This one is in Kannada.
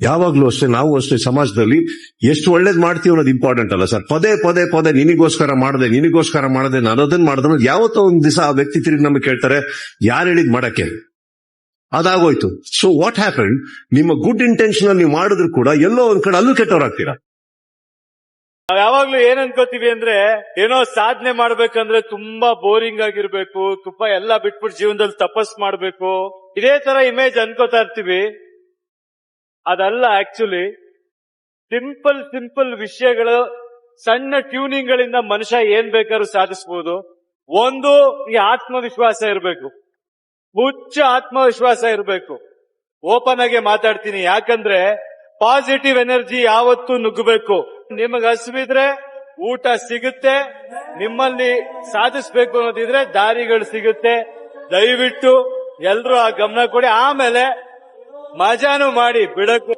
ಯಾವಾಗ್ಲೂ ಅಷ್ಟೇ, ನಾವು ಅಷ್ಟೇ ಸಮಾಜದಲ್ಲಿ ಎಷ್ಟು ಒಳ್ಳೇದ್ ಮಾಡ್ತೀವಿ ಅನ್ನೋದು ಇಂಪಾರ್ಟೆಂಟ್ ಅಲ್ಲ ಸರ್. ಪದೇ ಪದೇ ಪದೇ ನಿನಗೋಸ್ಕರ ಮಾಡದೆ ನಾನು ಅದನ್ನ ಮಾಡಿದ್ರೆ ಯಾವತ್ತೋ ಒಂದ್ ದಿವಸ ಆ ವ್ಯಕ್ತಿ ತಿರುಗಿ ನಮಗೆ ಕೇಳ್ತಾರೆ, ಯಾರು ಹೇಳಿದ್ ಮಾಡಕ್ಕೆ, ಅದಾಗೋಯ್ತು. ಸೊ ವಾಟ್ ಹ್ಯಾಪನ್, ನಿಮ್ಮ ಗುಡ್ ಇಂಟೆನ್ಷನ್ ನೀವು ಮಾಡಿದ್ರು ಕೂಡ ಎಲ್ಲೋ ಒಂದ್ ಕಡೆ ಅಲ್ಲೂ ಕೆಟ್ಟವರಾಗ್ತೀರಾ. ನಾವ್ ಯಾವಾಗ್ಲೂ ಏನ್ ಅನ್ಕೋತೀವಿ ಅಂದ್ರೆ, ಏನೋ ಸಾಧನೆ ಮಾಡ್ಬೇಕಂದ್ರೆ ತುಂಬಾ ಬೋರಿಂಗ್ ಆಗಿರ್ಬೇಕು, ತುಂಬಾ ಎಲ್ಲ ಬಿಟ್ಬಿಟ್ಟು ಜೀವನದಲ್ಲಿ ತಪಸ್ ಮಾಡ್ಬೇಕು, ಇದೇ ತರ ಇಮೇಜ್ ಅನ್ಕೋತಾ ಇರ್ತೀವಿ. ಅದಲ್ಲ, ಆಕ್ಚುಲಿ ಸಿಂಪಲ್ ವಿಷಯಗಳು, ಸಣ್ಣ ಟ್ಯೂನಿಂಗ್ ಗಳಿಂದ ಮನುಷ್ಯ ಏನ್ ಬೇಕಾದ್ರೂ ಸಾಧಿಸಬಹುದು. ಒಂದು, ಈ ಆತ್ಮವಿಶ್ವಾಸ ಇರಬೇಕು, ಹುಚ್ಚ ಆತ್ಮವಿಶ್ವಾಸ ಇರಬೇಕು. ಓಪನ್ ಆಗಿ ಮಾತಾಡ್ತೀನಿ, ಯಾಕಂದ್ರೆ ಪಾಸಿಟಿವ್ ಎನರ್ಜಿ ಯಾವತ್ತೂ ನುಗ್ಗಬೇಕು. ನಿಮಗೆ ಹಸಿವಿದ್ರೆ ಊಟ ಸಿಗುತ್ತೆ, ನಿಮ್ಮಲ್ಲಿ ಸಾಧಿಸಬೇಕು ಅನ್ನೋದಿದ್ರೆ ದಾರಿಗಳು ಸಿಗುತ್ತೆ. ದಯವಿಟ್ಟು ಎಲ್ರೂ ಆ ಗಮನ ಕೊಡಿ. ಆಮೇಲೆ ಮಜಾನು ಮಾಡಿ ಬಿಡಕು.